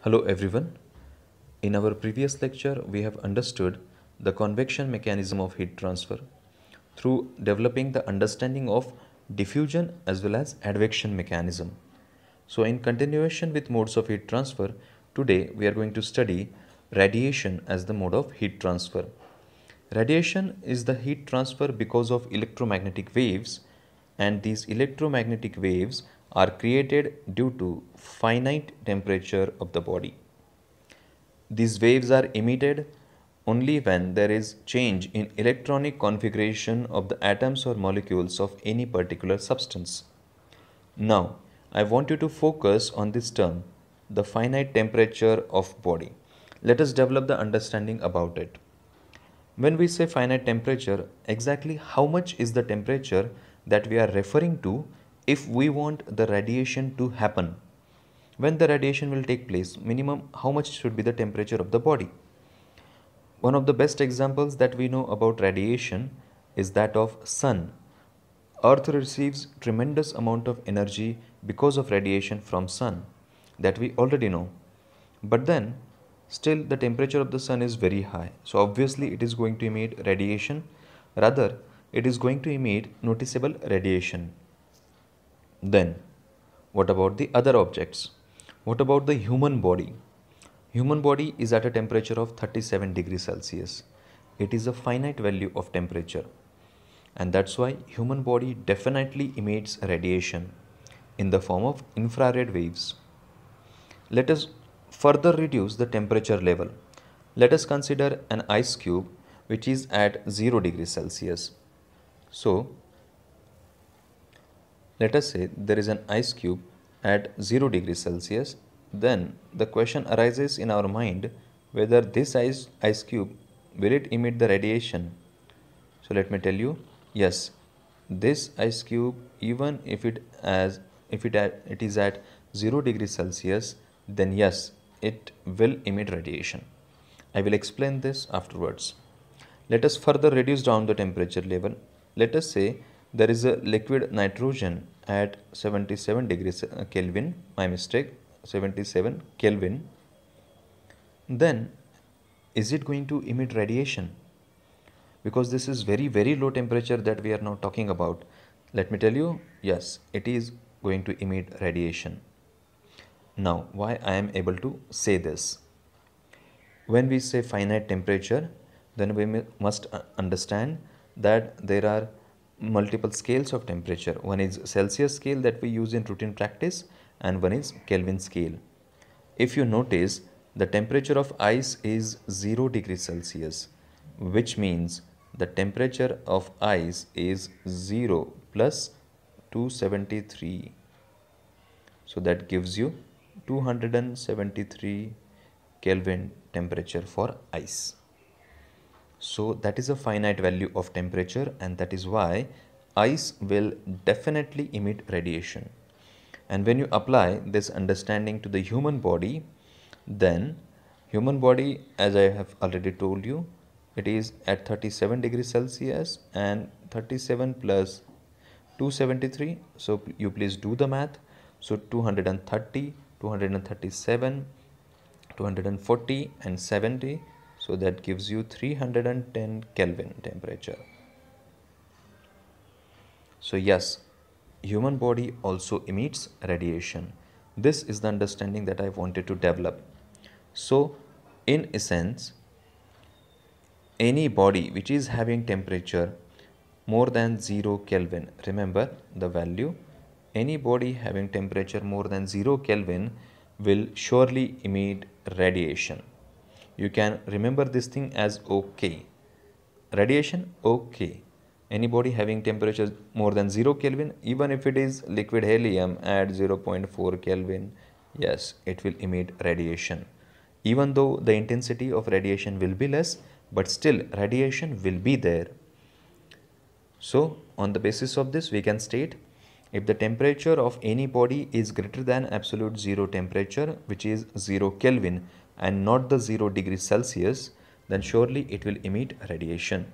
Hello everyone. In our previous lecture, we have understood the convection mechanism of heat transfer through developing the understanding of diffusion as well as advection mechanism. So in continuation with modes of heat transfer, today we are going to study radiation as the mode of heat transfer. Radiation is the heat transfer because of electromagnetic waves, and these electromagnetic waves are created due to finite temperature of the body. These waves are emitted only when there is change in electronic configuration of the atoms or molecules of any particular substance. Now, I want you to focus on this term, the finite temperature of body. Let us develop the understanding about it. When we say finite temperature, exactly how much is the temperature that we are referring to if we want the radiation to happen? When the radiation will take place, minimum how much should be the temperature of the body? One of the best examples that we know about radiation is that of sun. Earth receives tremendous amount of energy because of radiation from sun, that we already know. But then still the temperature of the sun is very high. So obviously it is going to emit radiation. Rather, it is going to emit noticeable radiation. Then what about the other objects? What about the human body? Human body is at a temperature of 37 degrees Celsius. It is a finite value of temperature, and that's why human body definitely emits radiation in the form of infrared waves. Let us further reduce the temperature level. Let us consider an ice cube which is at 0 degrees Celsius. So let us say there is an ice cube at 0 degrees Celsius. Then the question arises in our mind whether this ice cube will it emit the radiation. So let me tell you, yes, this ice cube, even if it is at 0 degrees Celsius, then yes, it will emit radiation. I will explain this afterwards. Let us further reduce down the temperature level. Let us say there is a liquid nitrogen at 77 degrees Kelvin, my mistake, 77 Kelvin. Then is it going to emit radiation? Because this is very low temperature that we are now talking about. Let me tell you, yes, it is going to emit radiation. Now, why I am able to say this? When we say finite temperature, then we must understand that there are multiple scales of temperature. One is Celsius scale that we use in routine practice, and one is Kelvin scale. If you notice, the temperature of ice is 0 degrees Celsius, which means the temperature of ice is 0 plus 273. So that gives you 273 Kelvin temperature for ice. So that is a finite value of temperature, and that is why ice will definitely emit radiation. And when you apply this understanding to the human body, then human body, as I have already told you, it is at 37 degrees Celsius, and 37 plus 273. So you please do the math. So 230, 237, 240 and 70. So that gives you 310 Kelvin temperature. So yes, human body also emits radiation. This is the understanding that I wanted to develop. So in essence, any body which is having temperature more than 0 Kelvin, remember the value, any body having temperature more than 0 Kelvin will surely emit radiation. You can remember this thing as OK. Radiation, OK. Any body having temperature more than 0 Kelvin, even if it is liquid helium at 0.4 Kelvin, yes, it will emit radiation. Even though the intensity of radiation will be less, but still radiation will be there. So on the basis of this, we can state if the temperature of any body is greater than absolute zero temperature, which is 0 Kelvin and not the 0 degrees Celsius, then surely it will emit radiation.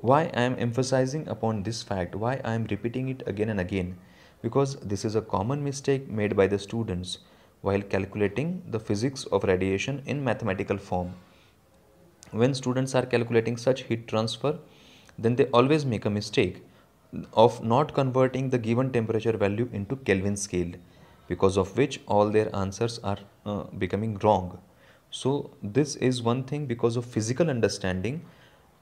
Why I am emphasizing upon this fact, why I am repeating it again and again? Because this is a common mistake made by the students while calculating the physics of radiation in mathematical form. When students are calculating such heat transfer, then they always make a mistake of not converting the given temperature value into Kelvin scale, because of which all their answers are becoming wrong. So this is one thing. Because of physical understanding,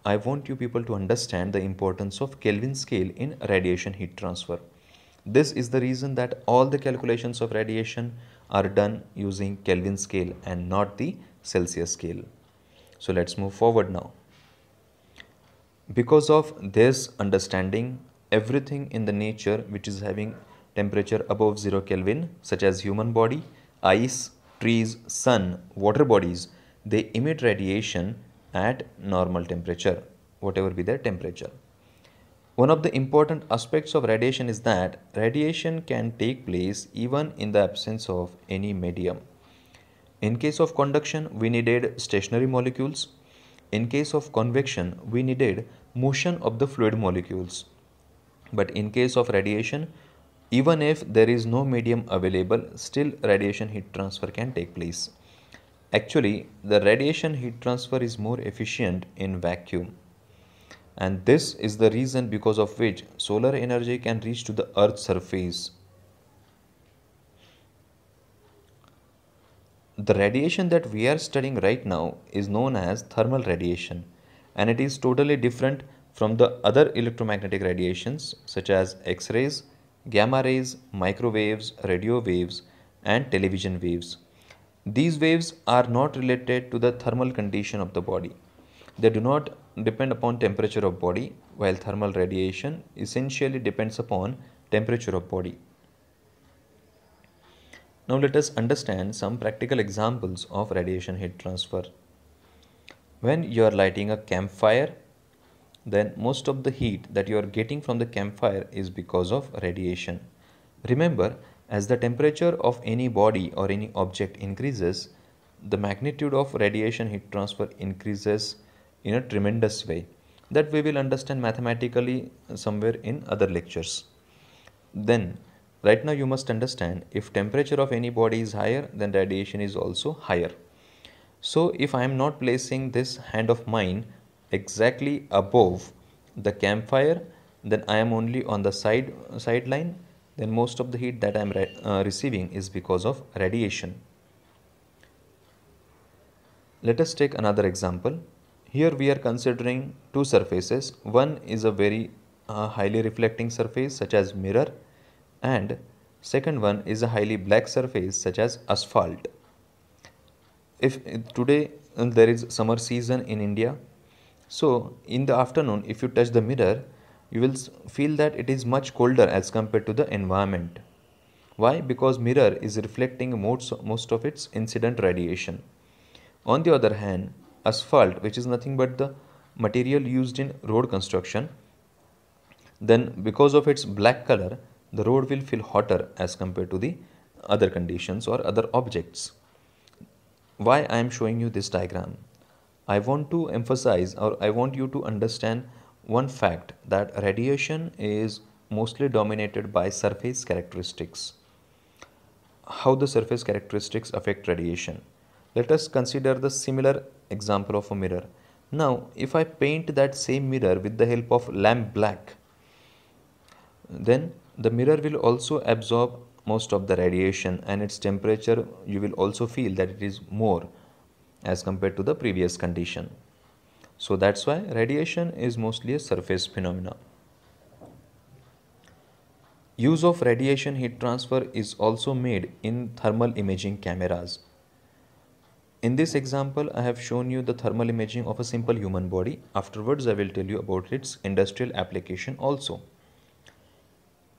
I want you people to understand the importance of Kelvin scale in radiation heat transfer. This is the reason that all the calculations of radiation are done using Kelvin scale and not the Celsius scale. So let's move forward now. Because of this understanding, everything in the nature which is having temperature above 0 Kelvin, such as human body, ice, trees, sun, water bodies, they emit radiation at normal temperature, whatever be their temperature. One of the important aspects of radiation is that radiation can take place even in the absence of any medium. In case of conduction, we needed stationary molecules. In case of convection, we needed motion of the fluid molecules. But in case of radiation, even if there is no medium available, still radiation heat transfer can take place. Actually, the radiation heat transfer is more efficient in vacuum. And this is the reason because of which solar energy can reach to the Earth's surface. The radiation that we are studying right now is known as thermal radiation, and it is totally different from the other electromagnetic radiations such as X-rays, gamma rays, microwaves, radio waves, and television waves. These waves are not related to the thermal condition of the body. They do not depend upon temperature of body, while thermal radiation essentially depends upon temperature of body. Now let us understand some practical examples of radiation heat transfer. When you are lighting a campfire, then most of the heat that you are getting from the campfire is because of radiation. Remember, as the temperature of any body or any object increases, the magnitude of radiation heat transfer increases in a tremendous way that we will understand mathematically somewhere in other lectures. Then, right now you must understand, if temperature of any body is higher, then radiation is also higher. So if I am not placing this hand of mine exactly above the campfire, then I am only on the sideline, then most of the heat that I am receiving is because of radiation. Let us take another example. Here we are considering two surfaces. One is a very highly reflecting surface such as mirror, and second one is a highly black surface such as asphalt. If today there is summer season in India, so in the afternoon if you touch the mirror, you will feel that it is much colder as compared to the environment. Why? Because mirror is reflecting most of its incident radiation. On the other hand, asphalt, which is nothing but the material used in road construction, then because of its black color, the road will feel hotter as compared to the other conditions or other objects. Why I am showing you this diagram? I want to emphasize, or I want you to understand one fact, that radiation is mostly dominated by surface characteristics. How the surface characteristics affect radiation? Let us consider the similar example of a mirror. Now, if I paint that same mirror with the help of lamp black, then the mirror will also absorb most of the radiation, and its temperature you will also feel that it is more as compared to the previous condition. So that's why radiation is mostly a surface phenomena. Use of radiation heat transfer is also made in thermal imaging cameras. In this example, I have shown you the thermal imaging of a simple human body. Afterwards, I will tell you about its industrial application also.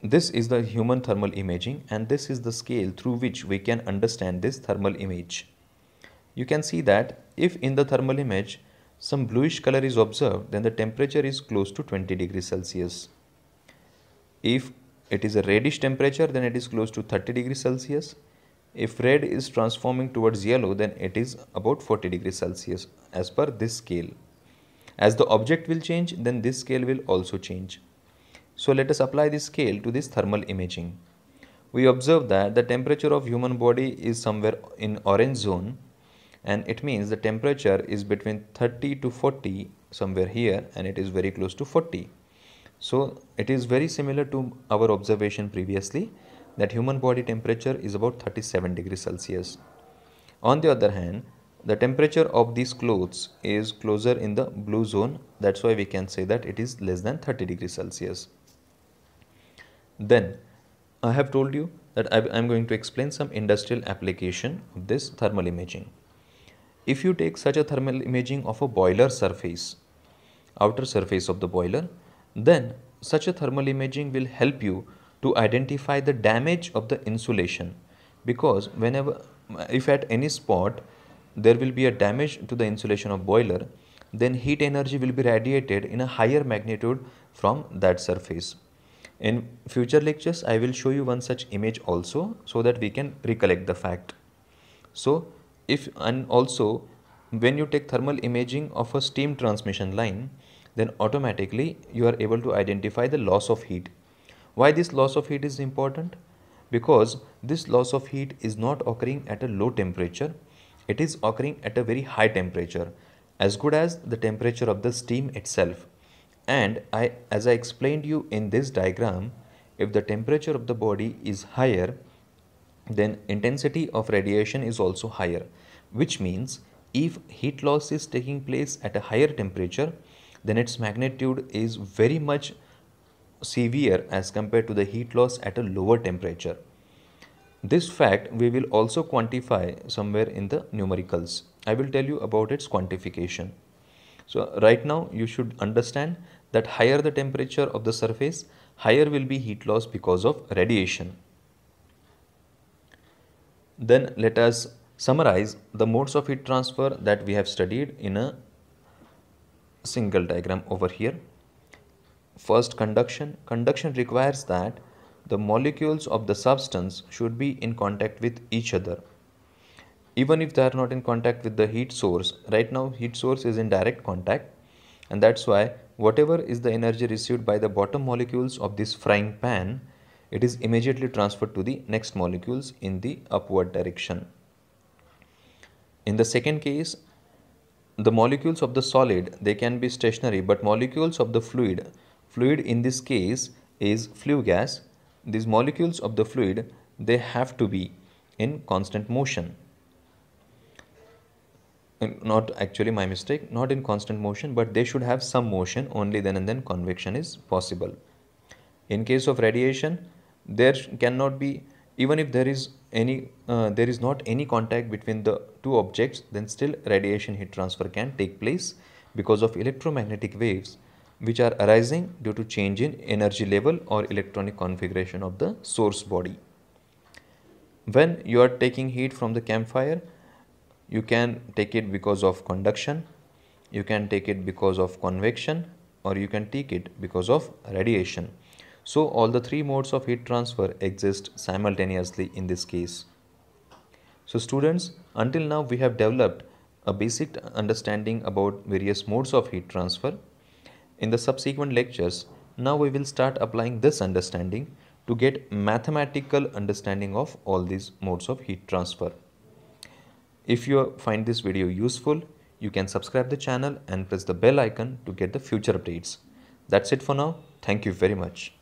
This is the human thermal imaging, and this is the scale through which we can understand this thermal image. You can see that if in the thermal image some bluish color is observed, then the temperature is close to 20 degrees Celsius. If it is a reddish temperature, then it is close to 30 degrees Celsius. If red is transforming towards yellow, then it is about 40 degrees Celsius as per this scale. As the object will change, then this scale will also change. So let us apply this scale to this thermal imaging. we observe that the temperature of human body is somewhere in orange zone, and it means the temperature is between 30 to 40 somewhere here, and it is very close to 40. So it is very similar to our observation previously that human body temperature is about 37 degrees Celsius. On the other hand, the temperature of these clothes is closer in the blue zone. That's why we can say that it is less than 30 degrees Celsius. Then I have told you that I am going to explain some industrial application of this thermal imaging. If you take such a thermal imaging of a boiler surface, outer surface of the boiler, then such a thermal imaging will help you to identify the damage of the insulation, because whenever, if at any spot there will be a damage to the insulation of boiler, then heat energy will be radiated in a higher magnitude from that surface. In future lectures I will show you one such image also, so that we can recollect the fact. So if, and also when you take thermal imaging of a steam transmission line, then automatically you are able to identify the loss of heat. Why this loss of heat is important? Because this loss of heat is not occurring at a low temperature, it is occurring at a very high temperature, as good as the temperature of the steam itself. And as I explained you in this diagram, if the temperature of the body is higher, then intensity of radiation is also higher, which means if heat loss is taking place at a higher temperature, then its magnitude is very much severe as compared to the heat loss at a lower temperature. This fact we will also quantify somewhere in the numericals. I will tell you about its quantification. So right now you should understand that higher the temperature of the surface, higher will be heat loss because of radiation. Then let us summarize the modes of heat transfer that we have studied in a single diagram over here. First, conduction. Conduction requires that the molecules of the substance should be in contact with each other. Even if they are not in contact with the heat source, right now heat source is in direct contact, and that's why whatever is the energy received by the bottom molecules of this frying pan, it is immediately transferred to the next molecules in the upward direction. In the second case, the molecules of the solid, they can be stationary, but molecules of the fluid in this case is flue gas, these molecules of the fluid, they have to be in constant motion. Not actually, my mistake, not in constant motion, but they should have some motion, only then and then convection is possible. In case of radiation, there cannot be, even if there is not any contact between the two objects, then still radiation heat transfer can take place because of electromagnetic waves which are arising due to change in energy level or electronic configuration of the source body. When you are taking heat from the campfire, you can take it because of conduction, you can take it because of convection, or you can take it because of radiation. So all the three modes of heat transfer exist simultaneously in this case. So students, until now we have developed a basic understanding about various modes of heat transfer. In the subsequent lectures, now we will start applying this understanding to get mathematical understanding of all these modes of heat transfer. If you find this video useful, you can subscribe the channel and press the bell icon to get the future updates. That's it for now. Thank you very much.